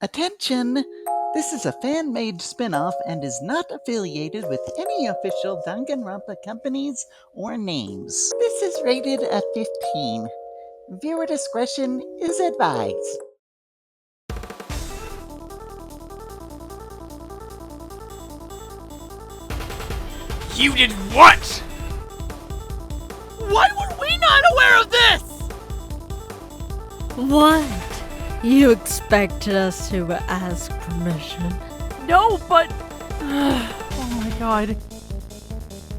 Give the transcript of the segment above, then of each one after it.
Attention! This is a fan-made spin-off and is not affiliated with any official Danganronpa companies or names. This is rated at 15. Viewer discretion is advised. You did what? Why were we not aware of this? What? You expected us to ask permission? No, but... oh my god.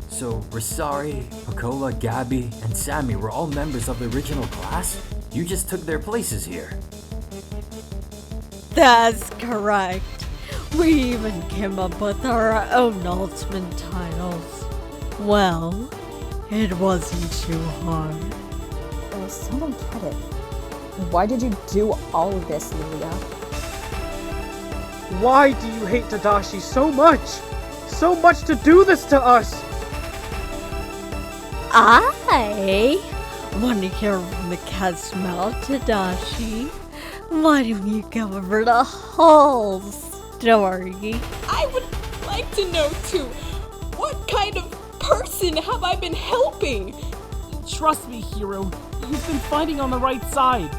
So, Rosari, Pacola, Gabby, and Sammy were all members of the original class? You just took their places here. That's correct. We even came up with our own ultimate titles. Well, it wasn't too hard. Someone get it. Why did you do all of this, Lilia? Why do you hate Tadashi so much? So much to do this to us! I want to hear from the cat's mouth, Tadashi. Why don't you go over the whole story? I would like to know too, what kind of person have I been helping? Trust me, Hiro. You've been fighting on the right side.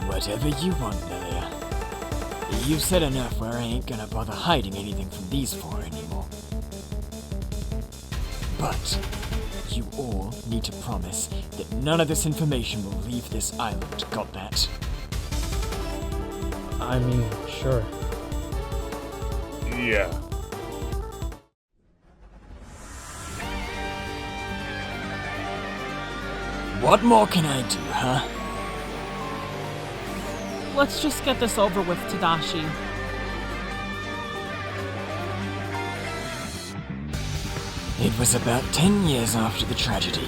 Whatever you want, Lilia. You've said enough where I ain't gonna bother hiding anything from these four anymore. But you all need to promise that none of this information will leave this island. Got that? I mean, sure. Yeah. What more can I do, huh? Let's just get this over with, Tadashi. It was about 10 years after the tragedy.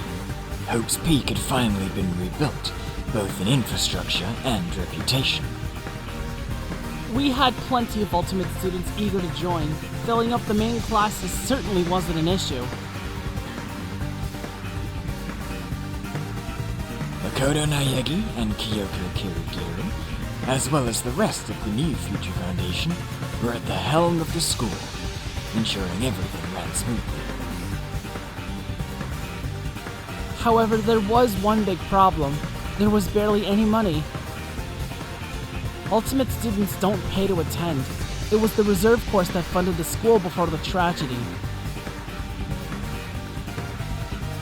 Hope's Peak had finally been rebuilt, both in infrastructure and reputation. We had plenty of Ultimate students eager to join. Filling up the main classes certainly wasn't an issue. Makoto Naegi and Kyoko Kirigiri, as well as the rest of the new Future Foundation, were at the helm of the school, ensuring everything ran smoothly. However, there was one big problem. There was barely any money. Ultimate students don't pay to attend. It was the reserve course that funded the school before the tragedy.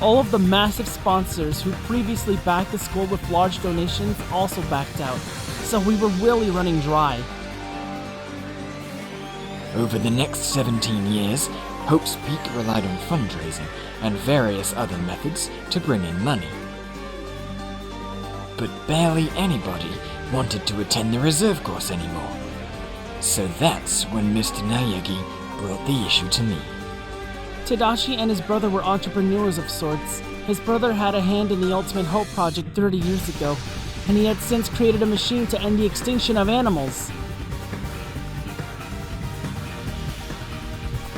All of the massive sponsors who previously backed the school with large donations also backed out, so we were really running dry. Over the next 17 years, Hope's Peak relied on fundraising and various other methods to bring in money. But barely anybody wanted to attend the reserve course anymore. So that's when Mr. Naegi brought the issue to me. Tadashi and his brother were entrepreneurs of sorts. His brother had a hand in the Ultimate Hope project 30 years ago, and he had since created a machine to end the extinction of animals.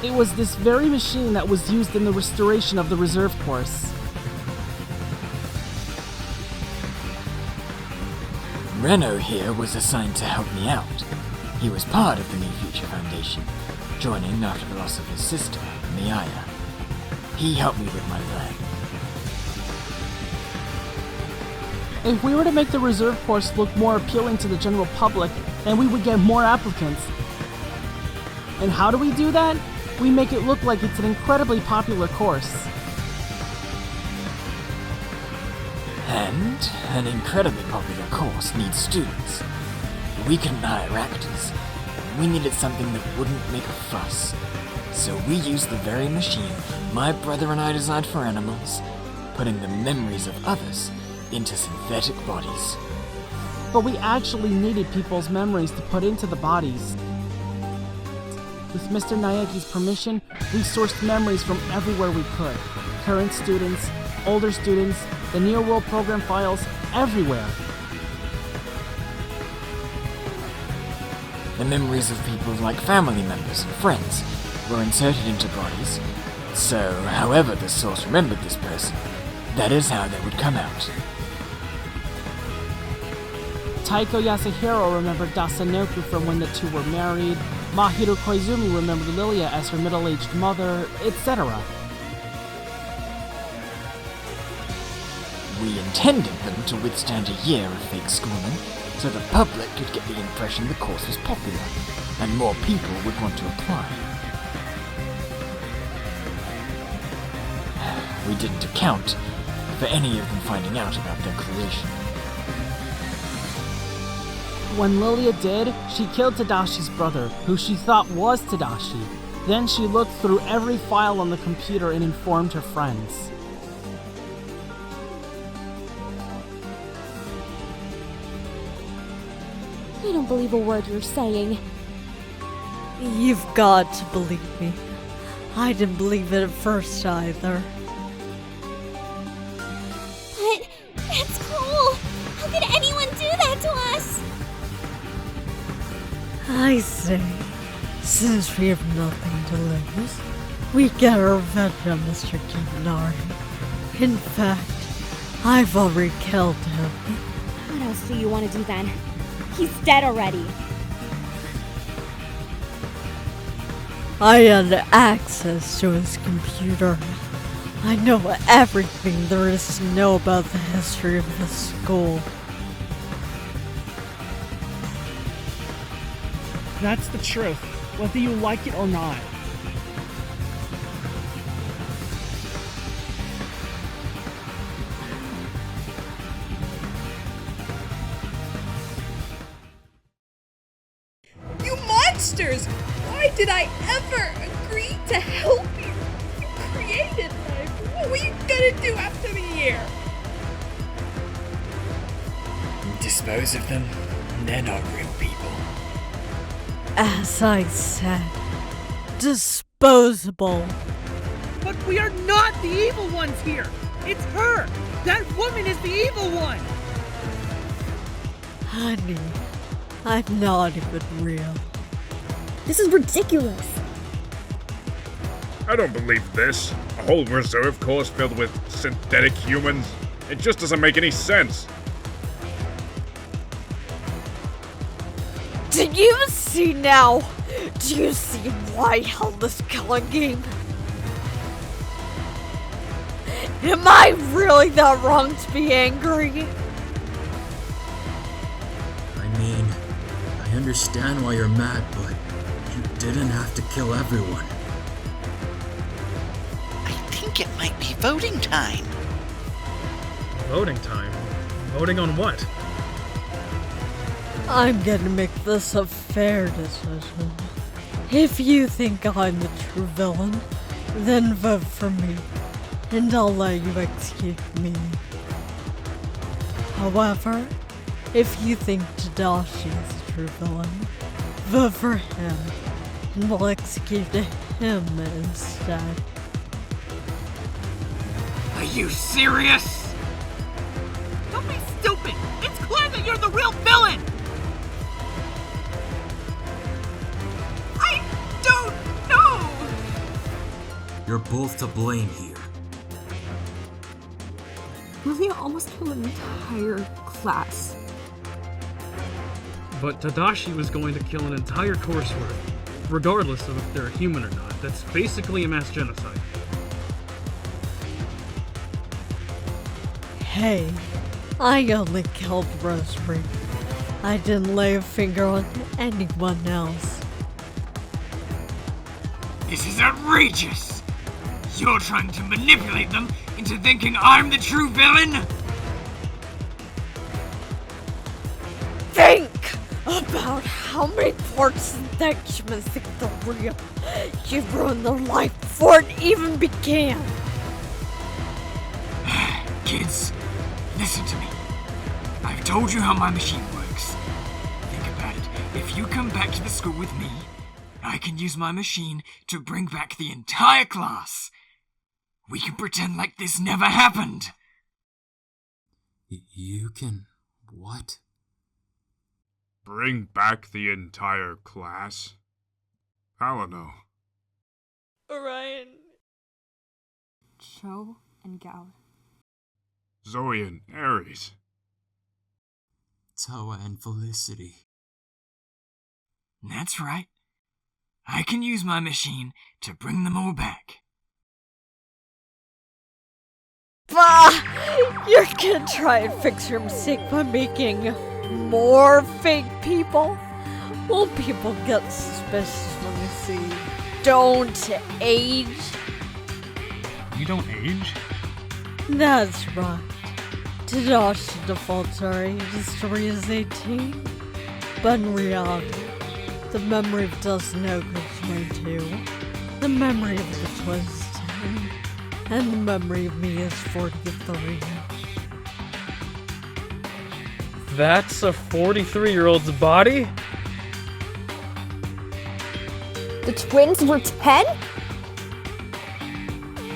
It was this very machine that was used in the restoration of the reserve course. Reno here was assigned to help me out. He was part of the New Future Foundation, joining after the loss of his sister, Miyaya. He helped me with my plan. If we were to make the reserve course look more appealing to the general public, then we would get more applicants. And how do we do that? We make it look like it's an incredibly popular course. And an incredibly popular course needs students. We couldn't hire actors. We needed something that wouldn't make a fuss. So we used the very machine my brother and I designed for animals, putting the memories of others into synthetic bodies. But we actually needed people's memories to put into the bodies. With Mr. Naeki's permission, we sourced memories from everywhere we could. Current students, older students, the Near World program files, everywhere. The memories of people like family members and friends were inserted into bodies, so however the source remembered this person, that is how they would come out. Taiko Yasuhiro remembered Dasanoku from when the two were married, Mahiro Koizumi remembered Lilia as her middle-aged mother, etc. We intended them to withstand a year of fake schooling, so the public could get the impression the course was popular, and more people would want to apply. We didn't account for any of them finding out about their creation. When Lilia did, she killed Tadashi's brother, who she thought was Tadashi. Then she looked through every file on the computer and informed her friends. I don't believe a word you're saying. You've got to believe me. I didn't believe it at first either. But that's cruel. How could anyone do that to us? I say, since we have nothing to lose, we get our revenge on Mr. Kiminari. In fact, I've already killed him. What else do you want to do then? He's dead already. I had access to his computer. I know everything there is to know about the history of the school. That's the truth, whether you like it or not. You monsters! Why did I ever agree to help you? You created life. What were you gonna do after the year? Dispose of them? They're not real people. As I said, disposable. But we are not the evil ones here! It's her! That woman is the evil one! Honey, I'm not even real. This is ridiculous. I don't believe this. A whole reserve course filled with synthetic humans. It just doesn't make any sense. Do you see now? Do you see why I held this killing game? Am I really that wrong to be angry? I mean, I understand why you're mad, but you didn't have to kill everyone. I think it might be voting time. Voting time? Voting on what? I'm gonna make this a fair decision. If you think I'm the true villain, then vote for me, and I'll let you execute me. However, if you think Tadashi is the true villain, vote for him, and we'll execute him instead. Are you serious? Don't be stupid! It's clear that you're the real villain! I don't know! You're both to blame here. Lilia almost killed an entire class. But Tadashi was going to kill an entire course worth, regardless of if they're human or not. That's basically a mass genocide. Hey, I only killed Rosemary. I didn't lay a finger on anyone else. This is outrageous! You're trying to manipulate them into thinking I'm the true villain? Think about how many parts and humans think they're real. You've ruined their life before it even began. Kids, listen to me. I've told you how my machine works. Think about it. If you come back to the school with me, I can use my machine to bring back the entire class. We can pretend like this never happened. You can... what? Bring back the entire class? I don't know. Orion. Cho and Gal. Zoe and Aries. Toa and Felicity. That's right. I can use my machine to bring them all back. Bah! You're gonna try and fix your mistake by making more fake people? Will people get suspicious when they see don't age? You don't age? That's right. Tadashi defaults our age history is 18. But in reality, the memory of doesn't know is 22. The memory of the twin is 10. And the memory of me is 43. That's a 43-year-old's body? The twins were 10?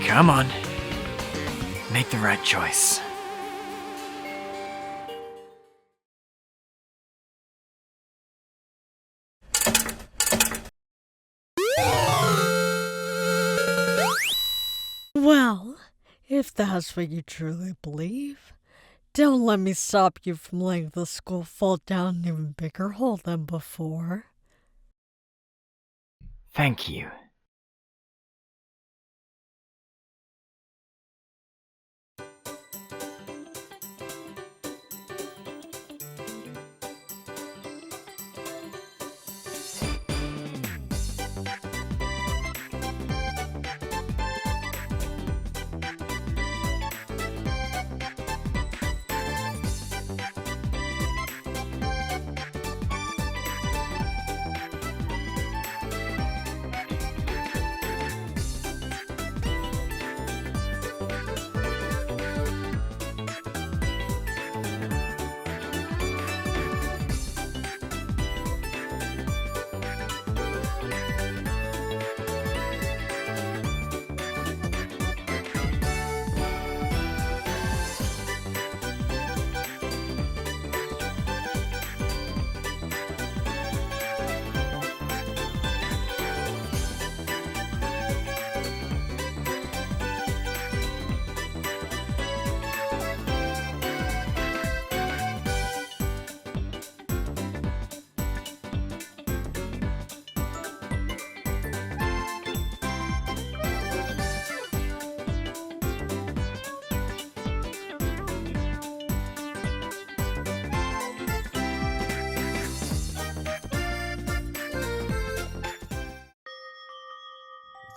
Come on. Make the right choice. Well, if that's what you truly believe, don't let me stop you from letting the school fall down an even bigger hole than before. Thank you.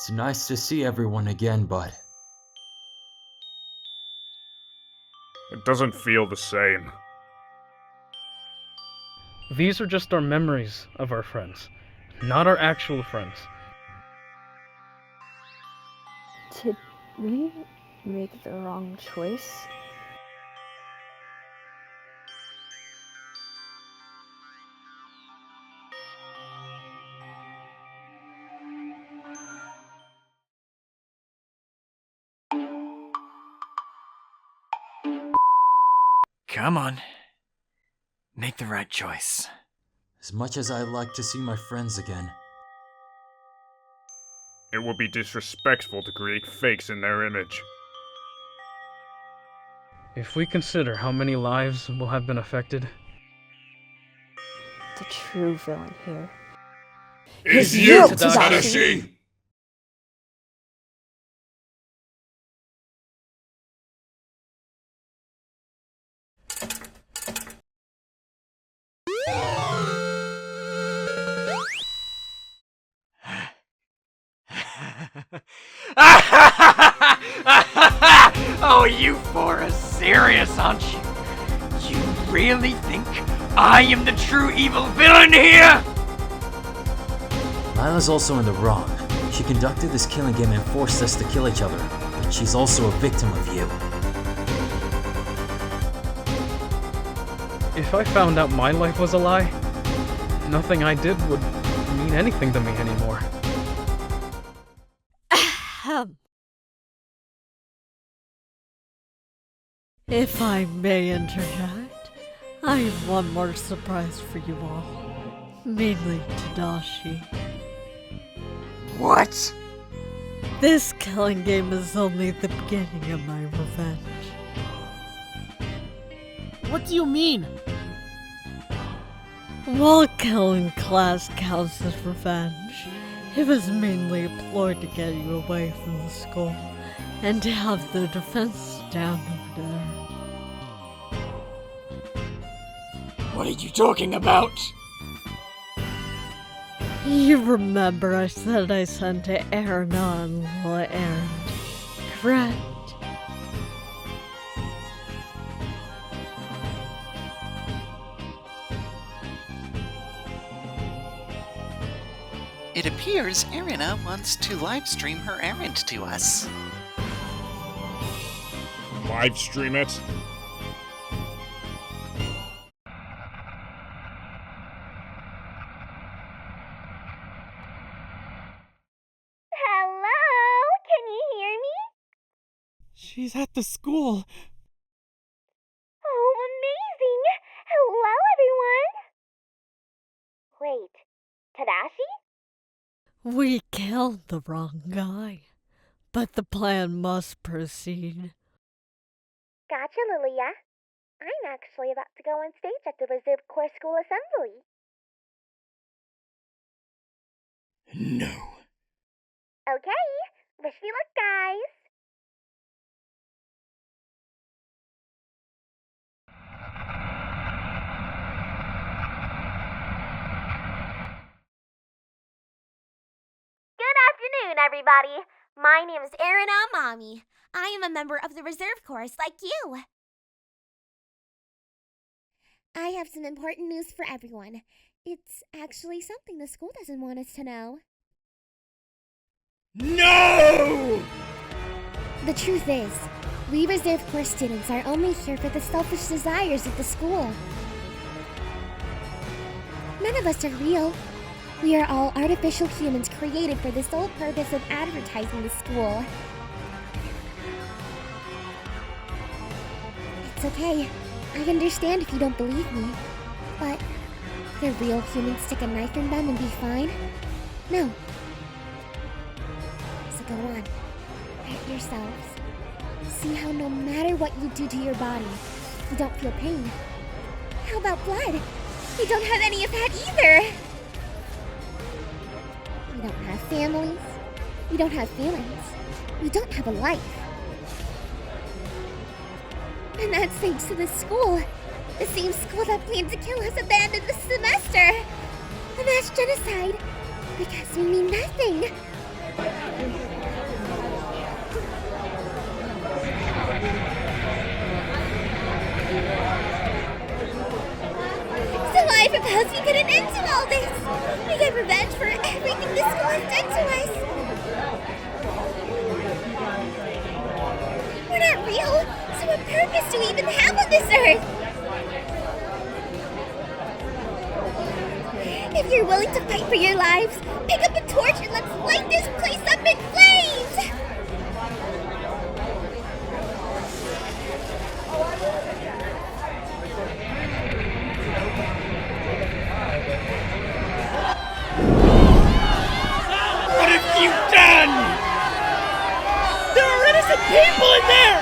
It's nice to see everyone again, but It doesn't feel the same. These are just our memories of our friends, not our actual friends. Did we make the wrong choice? Come on. Make the right choice. as much as I'd like to see my friends again, It would be disrespectful to create fakes in their image. If we consider how many lives will have been affected, The true villain here. Is you, Tadashi! Oh, you four are serious, aren't you? You really think I am the true evil villain here? Lila's also in the wrong. She conducted this killing game and forced us to kill each other, but she's also a victim of you. if I found out my life was a lie, nothing I did would mean anything to me anymore. Ahem. If I may interject, I have one more surprise for you all. Mainly Tadashi. What? This killing game is only the beginning of my revenge. What do you mean? While killing class counts as revenge, it was mainly a ploy to get you away from the school and to have the defense down over there. What are you talking about? You remember I said I sent to Renot on a little errand, correct? It appears Erina wants to livestream her errand to us. Live stream it? Hello? Can you hear me? She's at the school. Oh, amazing! Hello, everyone! Wait, Tadashi? We killed the wrong guy, but the plan must proceed. Gotcha, Lilia. I'm actually about to go on stage at the Reserve Corps School Assembly. No. Okay, wish me luck, guys! Good afternoon, everybody. My name is Erina Amami. I am a member of the Reserve Corps like you. I have some important news for everyone. It's actually something the school doesn't want us to know. No! The truth is, we Reserve Corps students are only here for the selfish desires of the school. None of us are real. We are all artificial humans created for the sole purpose of advertising the school. It's okay. I understand if you don't believe me. But the real humans stick a knife in them and be fine? No. So go on. Hurt yourselves. See how no matter what you do to your body, you don't feel pain. How about blood? We don't have any of that either! We don't have families. We don't have feelings. We don't have a life. And that's thanks to this school. The same school that planned to kill us at the end of the semester. A mass genocide. Because we mean nothing. So I propose we put an end to all this. We get revenge for everything this school has done to us. We're not real, so what purpose do we even have on this earth? If you're willing to fight for your lives, pick up a torch and let's light this place up in flames! What have you done? There are innocent people in there!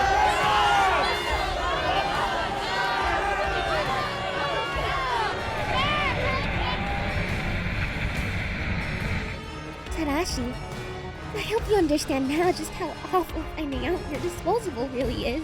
Tadashi, I hope you understand now just how awful finding out you're disposable really is.